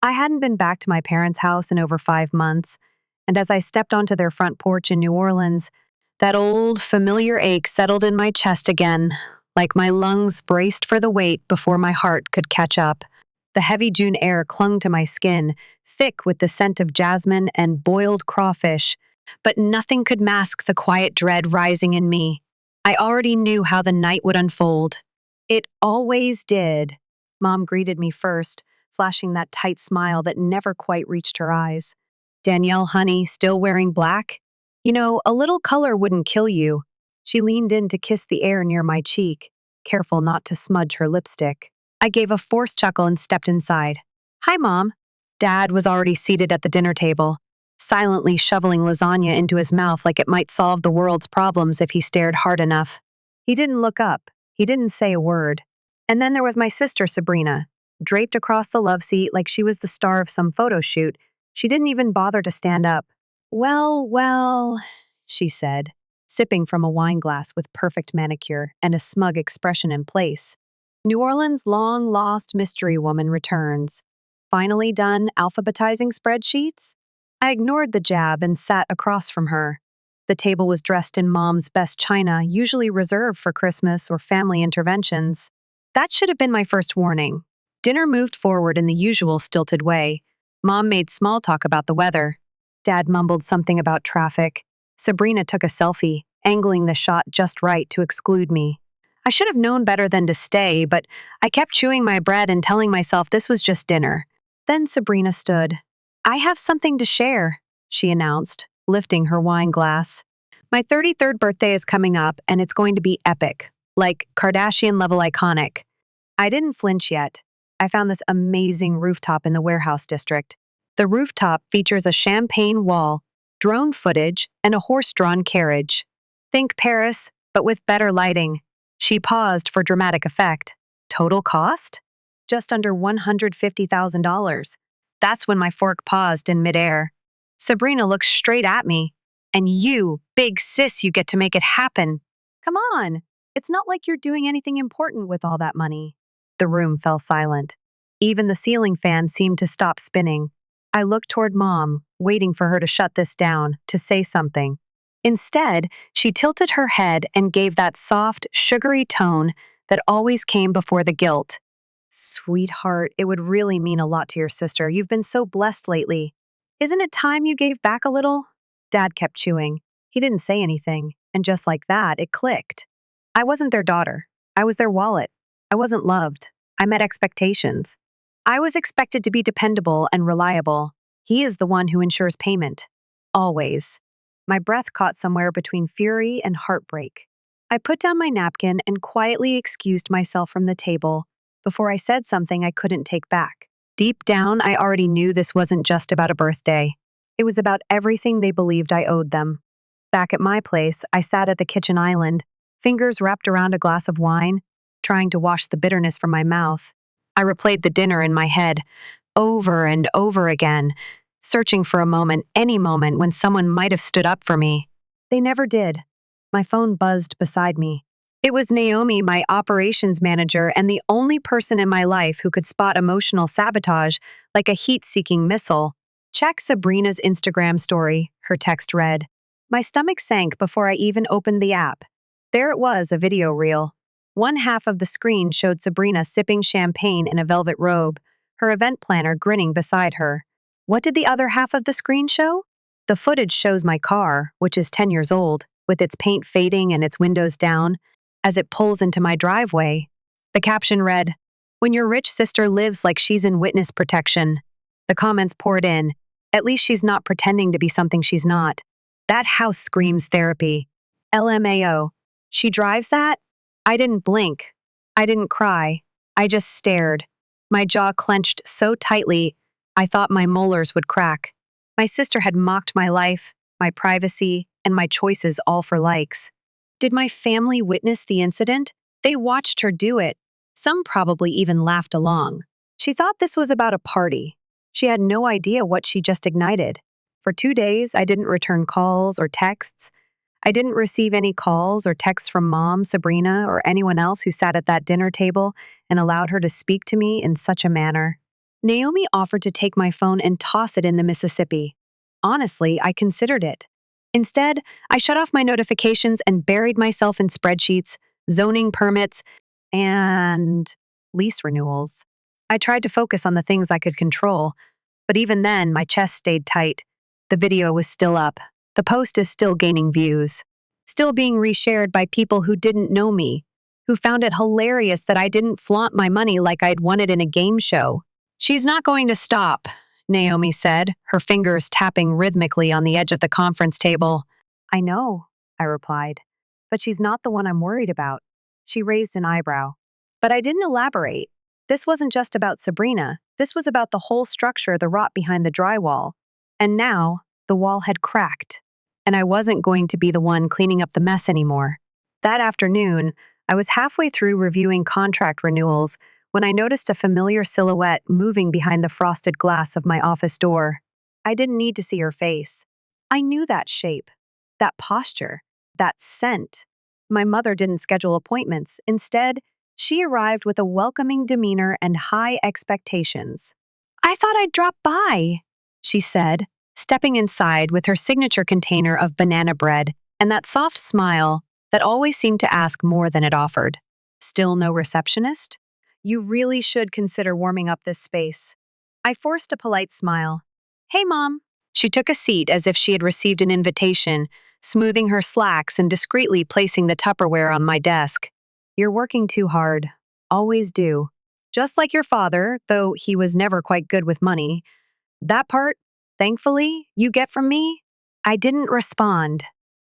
I hadn't been back to my parents' house in over 5 months, and as I stepped onto their front porch in New Orleans, that old familiar ache settled in my chest again, like my lungs braced for the weight before my heart could catch up. The heavy June air clung to my skin, thick with the scent of jasmine and boiled crawfish, but nothing could mask the quiet dread rising in me. I already knew how the night would unfold. It always did. Mom greeted me first, flashing that tight smile that never quite reached her eyes. Danielle, honey, still wearing black? You know, a little color wouldn't kill you. She leaned in to kiss the air near my cheek, careful not to smudge her lipstick. I gave a forced chuckle and stepped inside. Hi, Mom. Dad was already seated at the dinner table, silently shoveling lasagna into his mouth like it might solve the world's problems if he stared hard enough. He didn't look up. He didn't say a word. And then there was my sister, Sabrina, draped across the love seat like she was the star of some photo shoot. She didn't even bother to stand up. Well, she said, sipping from a wine glass with perfect manicure and a smug expression in place. New Orleans' long-lost mystery woman returns. Finally done alphabetizing spreadsheets? I ignored the jab and sat across from her. The table was dressed in Mom's best china, usually reserved for Christmas or family interventions. That should have been my first warning. Dinner moved forward in the usual stilted way. Mom made small talk about the weather. Dad mumbled something about traffic. Sabrina took a selfie, angling the shot just right to exclude me. I should have known better than to stay, but I kept chewing my bread and telling myself this was just dinner. Then Sabrina stood. I have something to share, she announced, lifting her wine glass. My 33rd birthday is coming up, and it's going to be epic, like Kardashian-level iconic. I didn't flinch yet. I found this amazing rooftop in the warehouse district. The rooftop features a champagne wall, drone footage, and a horse-drawn carriage. Think Paris, but with better lighting. She paused for dramatic effect. Total cost? Just under $150,000. That's when my fork paused in midair. Sabrina looked straight at me. And you, big sis, you get to make it happen. Come on. It's not like you're doing anything important with all that money. The room fell silent. Even the ceiling fan seemed to stop spinning. I looked toward Mom, waiting for her to shut this down, to say something. Instead, she tilted her head and gave that soft, sugary tone that always came before the guilt. Sweetheart, it would really mean a lot to your sister. You've been so blessed lately. Isn't it time you gave back a little? Dad kept chewing. He didn't say anything, and just like that, it clicked. I wasn't their daughter. I was their wallet. I wasn't loved. I met expectations. I was expected to be dependable and reliable. He is the one who ensures payment. Always. My breath caught somewhere between fury and heartbreak. I put down my napkin and quietly excused myself from the table before I said something I couldn't take back. Deep down, I already knew this wasn't just about a birthday. It was about everything they believed I owed them. Back at my place, I sat at the kitchen island, fingers wrapped around a glass of wine, trying to wash the bitterness from my mouth. I replayed the dinner in my head, over and over again, searching for a moment, any moment, when someone might have stood up for me. They never did. My phone buzzed beside me. It was Naomi, my operations manager, and the only person in my life who could spot emotional sabotage like a heat-seeking missile. Check Sabrina's Instagram story, her text read. My stomach sank before I even opened the app. There it was, a video reel. One half of the screen showed Sabrina sipping champagne in a velvet robe, her event planner grinning beside her. What did the other half of the screen show? The footage shows my car, which is 10 years old, with its paint fading and its windows down, as it pulls into my driveway. The caption read, "When your rich sister lives like she's in witness protection." The comments poured in. At least she's not pretending to be something she's not. That house screams therapy. LMAO. She drives that? I didn't blink. I didn't cry. I just stared. My jaw clenched so tightly, I thought my molars would crack. My sister had mocked my life, my privacy, and my choices all for likes. Did my family witness the incident? They watched her do it. Some probably even laughed along. She thought this was about a party. She had no idea what she just ignited. For 2 days, I didn't return calls or texts. I didn't receive any calls or texts from Mom, Sabrina, or anyone else who sat at that dinner table and allowed her to speak to me in such a manner. Naomi offered to take my phone and toss it in the Mississippi. Honestly, I considered it. Instead, I shut off my notifications and buried myself in spreadsheets, zoning permits, and lease renewals. I tried to focus on the things I could control, but even then, my chest stayed tight. The video was still up. The post is still gaining views, still being reshared by people who didn't know me, who found it hilarious that I didn't flaunt my money like I'd won it in a game show. She's not going to stop, Naomi said, her fingers tapping rhythmically on the edge of the conference table. I know, I replied, but she's not the one I'm worried about. She raised an eyebrow. But I didn't elaborate. This wasn't just about Sabrina. This was about the whole structure, the rot behind the drywall. And now, the wall had cracked. And I wasn't going to be the one cleaning up the mess anymore. That afternoon, I was halfway through reviewing contract renewals when I noticed a familiar silhouette moving behind the frosted glass of my office door. I didn't need to see her face. I knew that shape, that posture, that scent. My mother didn't schedule appointments. Instead, she arrived with a welcoming demeanor and high expectations. I thought I'd drop by, she said, stepping inside with her signature container of banana bread and that soft smile that always seemed to ask more than it offered. Still no receptionist? You really should consider warming up this space. I forced a polite smile. Hey, Mom. She took a seat as if she had received an invitation, smoothing her slacks and discreetly placing the Tupperware on my desk. You're working too hard. Always do. Just like your father, though he was never quite good with money. That part, thankfully, you get from me? I didn't respond.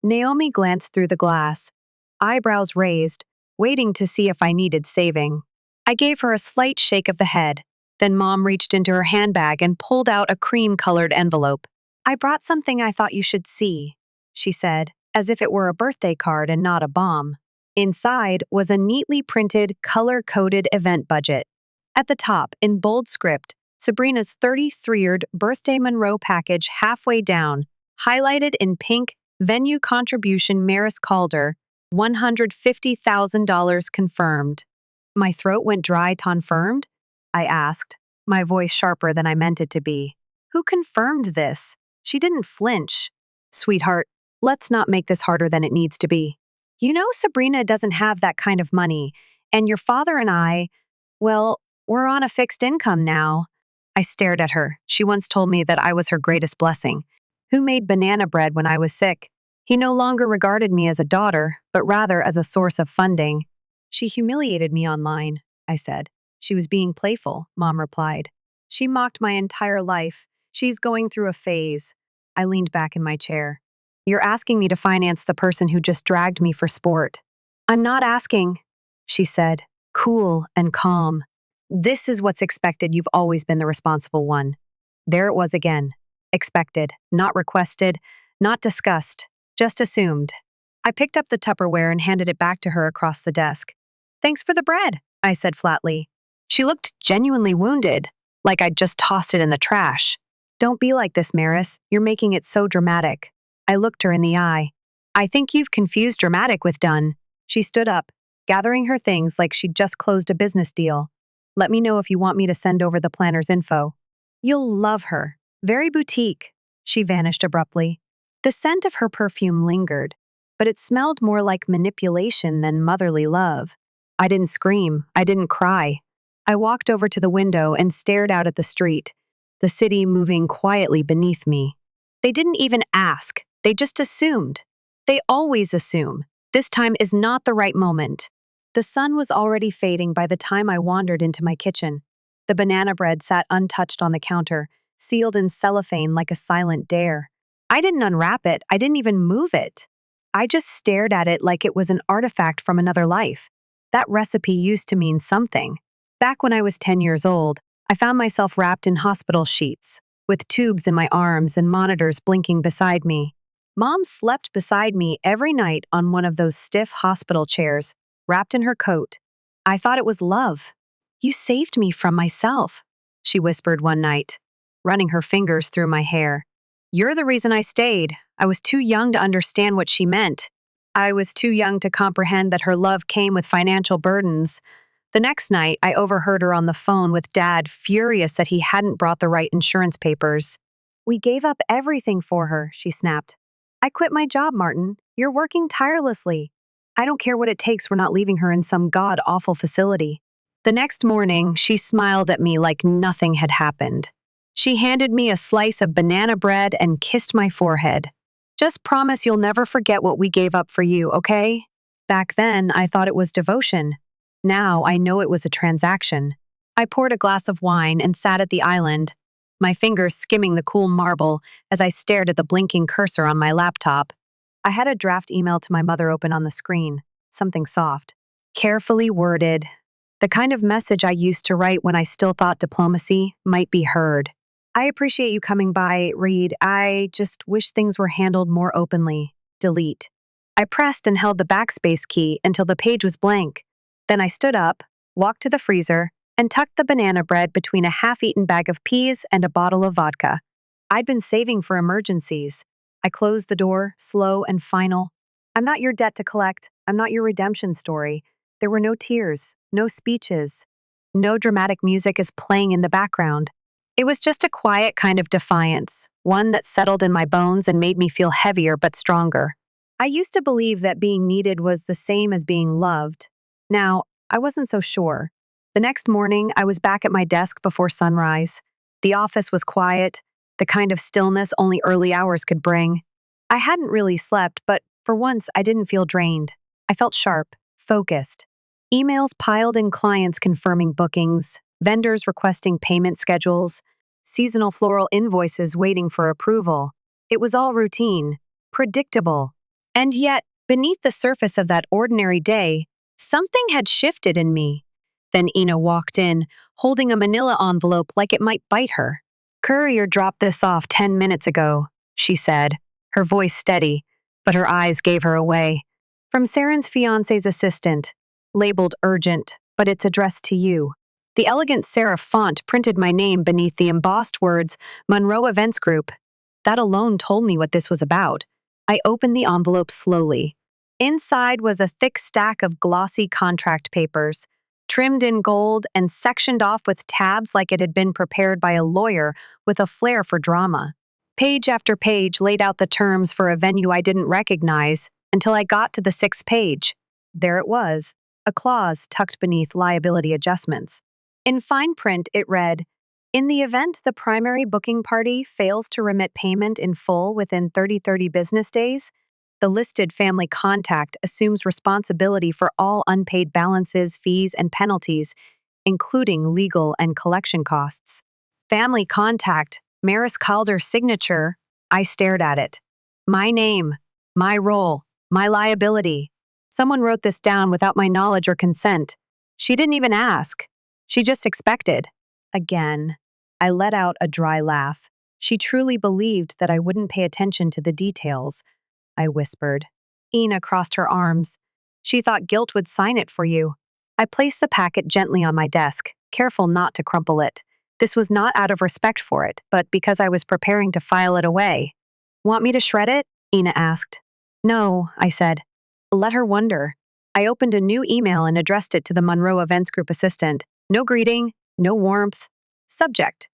Naomi glanced through the glass, eyebrows raised, waiting to see if I needed saving. I gave her a slight shake of the head. Then Mom reached into her handbag and pulled out a cream-colored envelope. I brought something I thought you should see, she said, as if it were a birthday card and not a bomb. Inside was a neatly printed, color-coded event budget. At the top, in bold script, Sabrina's 33rd birthday Monroe package halfway down, highlighted in pink, venue contribution Maris Calder, $150,000 confirmed. My throat went dry. Confirmed? I asked, my voice sharper than I meant it to be. Who confirmed this? She didn't flinch. Sweetheart, let's not make this harder than it needs to be. You know Sabrina doesn't have that kind of money, and your father and I, well, we're on a fixed income now. I stared at her. She once told me that I was her greatest blessing. Who made banana bread when I was sick? He no longer regarded me as a daughter, but rather as a source of funding. She humiliated me online, I said. She was being playful, Mom replied. She mocked my entire life. She's going through a phase. I leaned back in my chair. You're asking me to finance the person who just dragged me for sport. I'm not asking, she said, cool and calm. This is what's expected. You've always been the responsible one. There it was again. Expected, not requested, not discussed, just assumed. I picked up the Tupperware and handed it back to her across the desk. Thanks for the bread, I said flatly. She looked genuinely wounded, like I'd just tossed it in the trash. Don't be like this, Maris. You're making it so dramatic. I looked her in the eye. I think you've confused dramatic with done. She stood up, gathering her things like she'd just closed a business deal. Let me know if you want me to send over the planner's info. You'll love her. Very boutique. She vanished abruptly. The scent of her perfume lingered, but it smelled more like manipulation than motherly love. I didn't scream. I didn't cry. I walked over to the window and stared out at the street, the city moving quietly beneath me. They didn't even ask. They just assumed. They always assume. This time is not the right moment. The sun was already fading by the time I wandered into my kitchen. The banana bread sat untouched on the counter, sealed in cellophane like a silent dare. I didn't unwrap it. I didn't even move it. I just stared at it like it was an artifact from another life. That recipe used to mean something. Back when I was 10 years old, I found myself wrapped in hospital sheets, with tubes in my arms and monitors blinking beside me. Mom slept beside me every night on one of those stiff hospital chairs, wrapped in her coat. I thought it was love. You saved me from myself, she whispered one night, running her fingers through my hair. You're the reason I stayed. I was too young to understand what she meant. I was too young to comprehend that her love came with financial burdens. The next night, I overheard her on the phone with Dad, furious that he hadn't brought the right insurance papers. We gave up everything for her, she snapped. I quit my job, Martin. You're working tirelessly. I don't care what it takes, we're not leaving her in some god-awful facility. The next morning, she smiled at me like nothing had happened. She handed me a slice of banana bread and kissed my forehead. Just promise you'll never forget what we gave up for you, okay? Back then, I thought it was devotion. Now I know it was a transaction. I poured a glass of wine and sat at the island, my fingers skimming the cool marble as I stared at the blinking cursor on my laptop. I had a draft email to my mother open on the screen, something soft, carefully worded, the kind of message I used to write when I still thought diplomacy might be heard. I appreciate you coming by, Reed. I just wish things were handled more openly. Delete. I pressed and held the backspace key until the page was blank. Then I stood up, walked to the freezer, and tucked the banana bread between a half-eaten bag of peas and a bottle of vodka. I'd been saving for emergencies. I closed the door, slow and final. I'm not your debt to collect. I'm not your redemption story. There were no tears, no speeches. No dramatic music is playing in the background. It was just a quiet kind of defiance, one that settled in my bones and made me feel heavier but stronger. I used to believe that being needed was the same as being loved. Now, I wasn't so sure. The next morning, I was back at my desk before sunrise. The office was quiet, the kind of stillness only early hours could bring. I hadn't really slept, but for once I didn't feel drained. I felt sharp, focused. Emails piled in, clients confirming bookings, vendors requesting payment schedules, seasonal floral invoices waiting for approval. It was all routine, predictable. And yet, beneath the surface of that ordinary day, something had shifted in me. Then Ina walked in, holding a manila envelope like it might bite her. "Courier dropped this off 10 minutes ago," she said, her voice steady, but her eyes gave her away. "From Saren's fiance's assistant, labeled urgent, but it's addressed to you." The elegant serif font printed my name beneath the embossed words, Monroe Events Group. That alone told me what this was about. I opened the envelope slowly. Inside was a thick stack of glossy contract papers, trimmed in gold and sectioned off with tabs like it had been prepared by a lawyer with a flair for drama. Page after page laid out the terms for a venue I didn't recognize until I got to the 6th page. There it was, a clause tucked beneath liability adjustments. In fine print, it read, "In the event the primary booking party fails to remit payment in full within 30 business days, the listed family contact assumes responsibility for all unpaid balances, fees, and penalties, including legal and collection costs." Family contact, Maris Calder's signature. I stared at it. My name, my role, my liability. Someone wrote this down without my knowledge or consent. She didn't even ask. She just expected. Again, I let out a dry laugh. She truly believed that I wouldn't pay attention to the details, I whispered. Ina crossed her arms. "She thought guilt would sign it for you." I placed the packet gently on my desk, careful not to crumple it. This was not out of respect for it, but because I was preparing to file it away. "Want me to shred it?" Ina asked. "No," I said. Let her wonder. I opened a new email and addressed it to the Monroe Events Group assistant. No greeting, no warmth. Subject: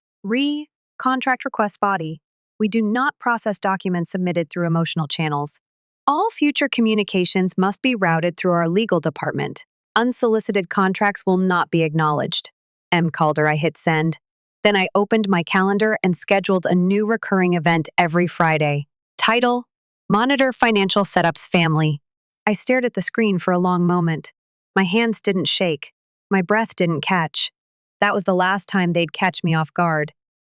Contract request body. We do not process documents submitted through emotional channels. All future communications must be routed through our legal department. Unsolicited contracts will not be acknowledged. M. Calder, I hit send. Then I opened my calendar and scheduled a new recurring event every Friday. Title: Monitor Financial Setups Family. I stared at the screen for a long moment. My hands didn't shake. My breath didn't catch. That was the last time they'd catch me off guard.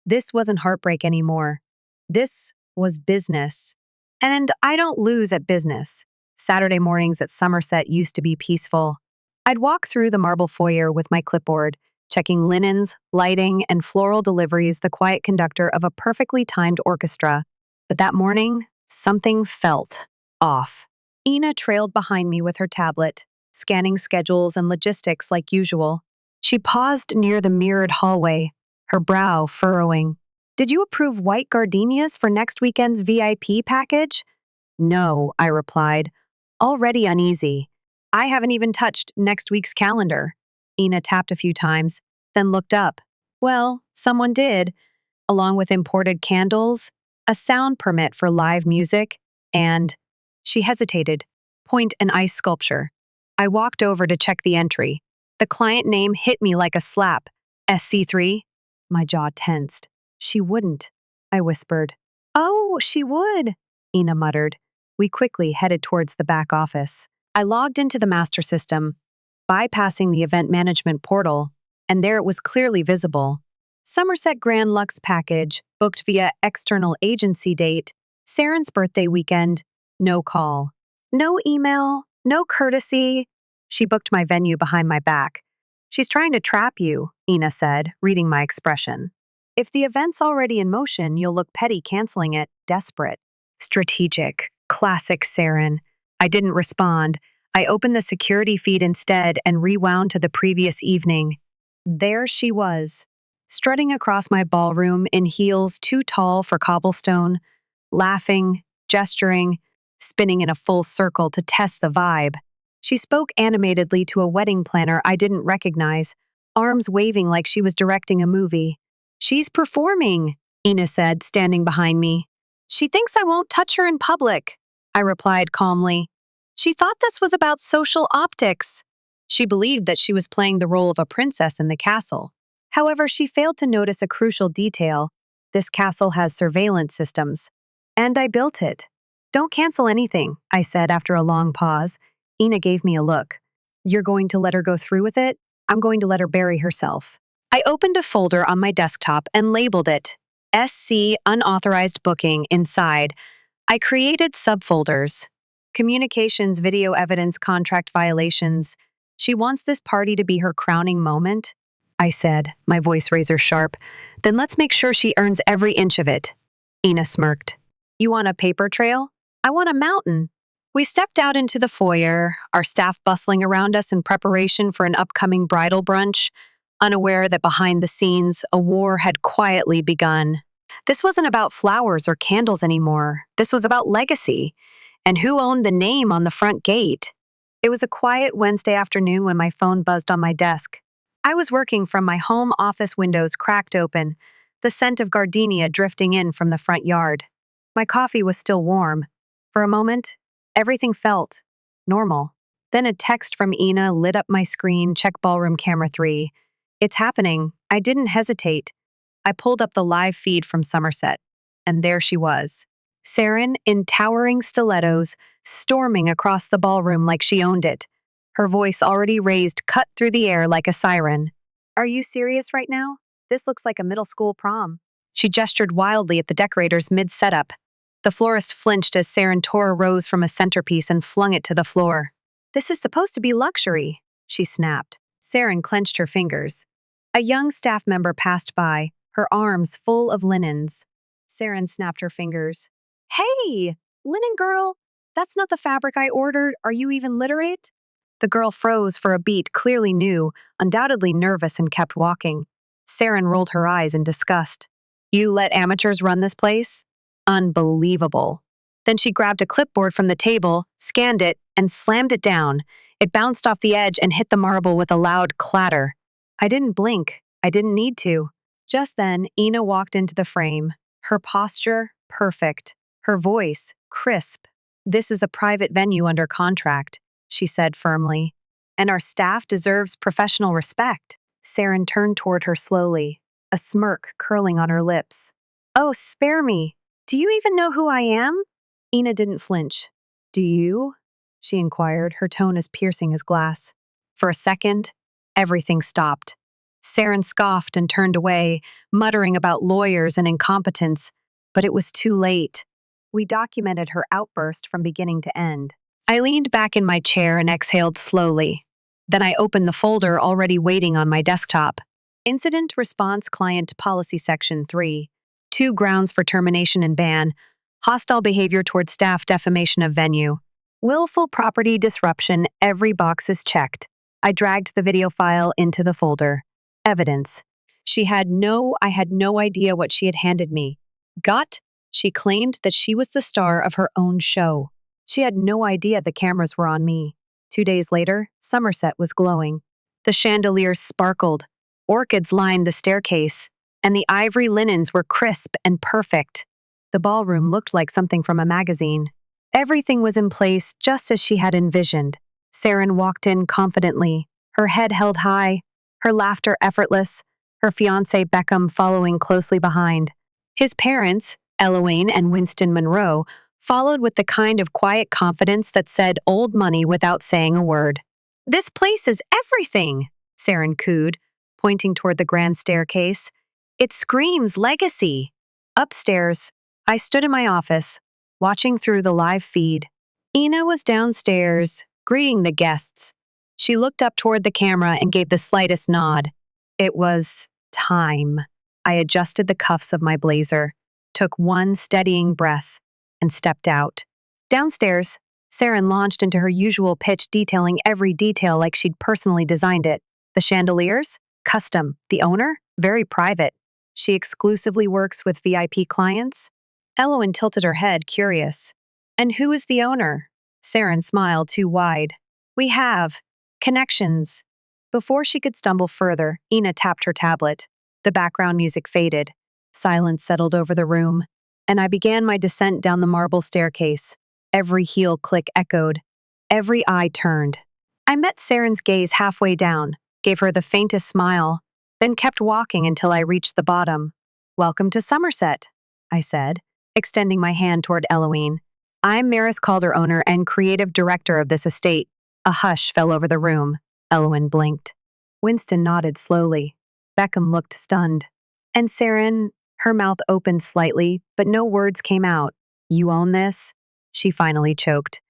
This wasn't heartbreak anymore. This was business. And I don't lose at business. Saturday mornings at Somerset used to be peaceful. I'd walk through the marble foyer with my clipboard, checking linens, lighting, and floral deliveries, the quiet conductor of a perfectly timed orchestra. But that morning, something felt off. Ina trailed behind me with her tablet, scanning schedules and logistics like usual. She paused near the mirrored hallway, her brow furrowing. "Did you approve white gardenias for next weekend's VIP package?" "No," I replied, already uneasy. "I haven't even touched next week's calendar." Ina tapped a few times, then looked up. Well, someone did, along with imported candles, a sound permit for live music, and she hesitated, point and ice sculpture. I walked over to check the entry. The client name hit me like a slap. SC3? My jaw tensed. She wouldn't, I whispered. Oh, she would, Ina muttered. We quickly headed towards the back office. I logged into the master system, bypassing the event management portal, and there it was clearly visible. Somerset Grand Lux package, booked via external agency date, Saren's birthday weekend, no call. No email, no courtesy. She booked my venue behind my back. She's trying to trap you, Ina said, reading my expression. If the event's already in motion, you'll look petty canceling it, desperate. Strategic, classic Saren. I didn't respond. I opened the security feed instead and rewound to the previous evening. There she was, strutting across my ballroom in heels too tall for cobblestone, laughing, gesturing, spinning in a full circle to test the vibe. She spoke animatedly to a wedding planner I didn't recognize, arms waving like she was directing a movie. She's performing, Ina said, standing behind me. She thinks I won't touch her in public, I replied calmly. She thought this was about social optics. She believed that she was playing the role of a princess in the castle. However, she failed to notice a crucial detail. This castle has surveillance systems. And I built it. Don't cancel anything, I said after a long pause. Ina gave me a look. You're going to let her go through with it? I'm going to let her bury herself. I opened a folder on my desktop and labeled it SC Unauthorized Booking inside. I created subfolders. Communications, video evidence, contract violations. She wants this party to be her crowning moment, I said, my voice razor sharp. Then let's make sure she earns every inch of it. Ina smirked. You want a paper trail? I want a mountain. We stepped out into the foyer, our staff bustling around us in preparation for an upcoming bridal brunch, unaware that behind the scenes, a war had quietly begun. This wasn't about flowers or candles anymore. This was about legacy, and who owned the name on the front gate. It was a quiet Wednesday afternoon when my phone buzzed on my desk. I was working from my home office windows cracked open, the scent of gardenia drifting in from the front yard. My coffee was still warm. For a moment, everything felt normal. Then a text from Ina lit up my screen, check ballroom camera 3. It's happening. I didn't hesitate. I pulled up the live feed from Somerset, and there she was. Saren, in towering stilettos, storming across the ballroom like she owned it. Her voice already raised, cut through the air like a siren. Are you serious right now? This looks like a middle school prom. She gestured wildly at the decorators mid-setup. The florist flinched as Saren tore a rose from a centerpiece and flung it to the floor. This is supposed to be luxury, she snapped. Saren clenched her fingers. A young staff member passed by, her arms full of linens. Saren snapped her fingers. Hey, linen girl, that's not the fabric I ordered. Are you even literate? The girl froze for a beat, clearly new, undoubtedly nervous, and kept walking. Saren rolled her eyes in disgust. You let amateurs run this place? Unbelievable. Then she grabbed a clipboard from the table, scanned it, and slammed it down. It bounced off the edge and hit the marble with a loud clatter. I didn't blink. I didn't need to. Just then, Ina walked into the frame. Her posture, perfect. Her voice, crisp. This is a private venue under contract, she said firmly. And our staff deserves professional respect. Saren turned toward her slowly, a smirk curling on her lips. Oh, spare me. Do you even know who I am? Ina didn't flinch. Do you? She inquired, her tone as piercing as glass. For a second, everything stopped. Saren scoffed and turned away, muttering about lawyers and incompetence, but it was too late. We documented her outburst from beginning to end. I leaned back in my chair and exhaled slowly. Then I opened the folder already waiting on my desktop. Incident Response Client Policy Section 3. 2 grounds for termination and ban. Hostile behavior toward staff, defamation of venue. Willful property disruption, every box is checked. I dragged the video file into the folder. Evidence. I had no idea what she had handed me. She claimed that she was the star of her own show. She had no idea the cameras were on me. 2 days later, Somerset was glowing. The chandeliers sparkled, orchids lined the staircase, and the ivory linens were crisp and perfect. The ballroom looked like something from a magazine. Everything was in place just as she had envisioned. Saren walked in confidently, her head held high, her laughter effortless, her fiancé Beckham following closely behind. His parents, Eloane and Winston Monroe, followed with the kind of quiet confidence that said old money without saying a word. "This place is everything," Saren cooed, pointing toward the grand staircase. "It screams legacy." Upstairs, I stood in my office, watching through the live feed. Ina was downstairs, greeting the guests. She looked up toward the camera and gave the slightest nod. It was time. I adjusted the cuffs of my blazer, took one steadying breath, and stepped out. Downstairs, Saren launched into her usual pitch, detailing every detail like she'd personally designed it. The chandeliers? Custom. The owner? Very private. She exclusively works with VIP clients? Eloane tilted her head, curious. "And who is the owner?" Saren smiled too wide. "We have connections." Before she could stumble further, Ina tapped her tablet. The background music faded. Silence settled over the room, and I began my descent down the marble staircase. Every heel click echoed. Every eye turned. I met Saren's gaze halfway down, gave her the faintest smile, then kept walking until I reached the bottom. "Welcome to Somerset," I said, extending my hand toward Eloane. "I'm Maris Calder, owner and creative director of this estate." A hush fell over the room. Eloane blinked. Winston nodded slowly. Beckham looked stunned. And Saren, her mouth opened slightly, but no words came out. "You own this?" She finally choked.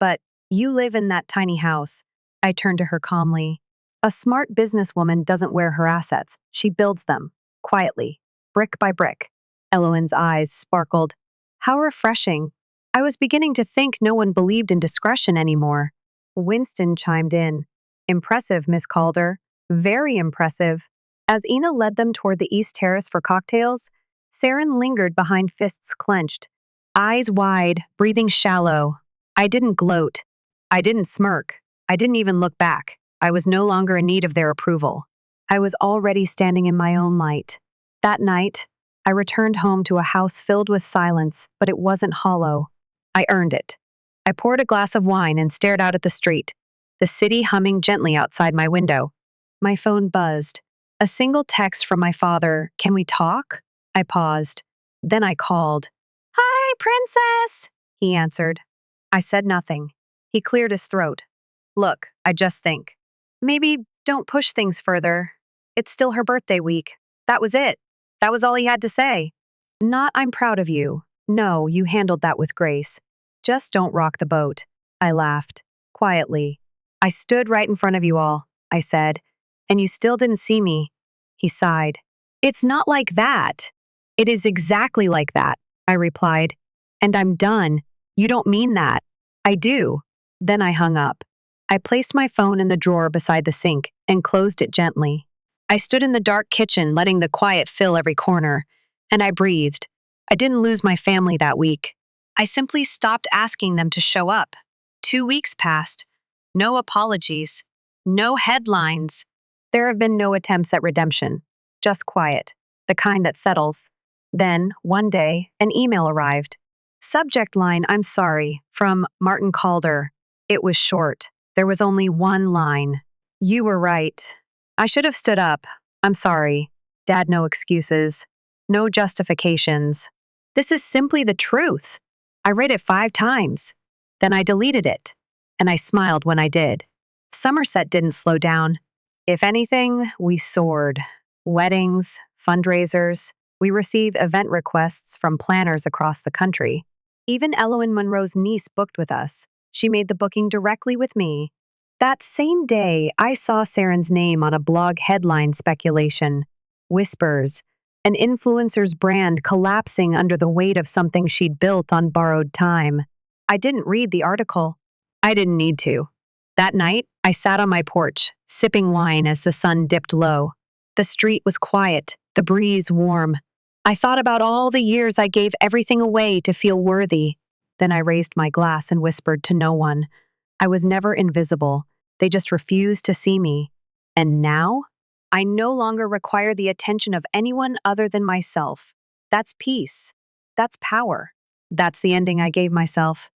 "But you live in that tiny house." I turned to her calmly. "A smart businesswoman doesn't wear her assets. She builds them, quietly, brick by brick." Eloane's eyes sparkled. How refreshing. I was beginning to think no one believed in discretion anymore. Winston chimed in. "Impressive, Miss Calder. Very impressive." As Ina led them toward the East Terrace for cocktails, Saren lingered behind, fists clenched, eyes wide, breathing shallow. I didn't gloat. I didn't smirk. I didn't even look back. I was no longer in need of their approval. I was already standing in my own light. That night, I returned home to a house filled with silence, but it wasn't hollow. I earned it. I poured a glass of wine and stared out at the street, the city humming gently outside my window. My phone buzzed. A single text from my father, "Can we talk?" I paused. Then I called. "Hi, Princess," he answered. I said nothing. He cleared his throat. "Look, I just think. Maybe don't push things further. It's still her birthday week." That was it. That was all he had to say. Not, "I'm proud of you." No, you handled that with grace. Just don't rock the boat. I laughed, quietly. "I stood right in front of you all," I said, "and you still didn't see me." He sighed. "It's not like that." "It is exactly like that," I replied. "And I'm done." "You don't mean that." "I do." Then I hung up. I placed my phone in the drawer beside the sink and closed it gently. I stood in the dark kitchen, letting the quiet fill every corner, and I breathed. I didn't lose my family that week. I simply stopped asking them to show up. 2 weeks passed. No apologies. No headlines. There have been no attempts at redemption. Just quiet. The kind that settles. Then, one day, an email arrived. Subject line, "I'm sorry," from Martin Calder. It was short. There was only one line. "You were right. I should have stood up. I'm sorry. Dad, no excuses. No justifications. This is simply the truth." I read it 5 times. Then I deleted it. And I smiled when I did. Somerset didn't slow down. If anything, we soared. Weddings, fundraisers. We receive event requests from planners across the country. Even Eloane Monroe's niece booked with us. She made the booking directly with me. That same day, I saw Saren's name on a blog headline speculation. Whispers. An influencer's brand collapsing under the weight of something she'd built on borrowed time. I didn't read the article. I didn't need to. That night, I sat on my porch, sipping wine as the sun dipped low. The street was quiet, the breeze warm. I thought about all the years I gave everything away to feel worthy. Then I raised my glass and whispered to no one. I was never invisible. They just refused to see me. And now, I no longer require the attention of anyone other than myself. That's peace. That's power. That's the ending I gave myself.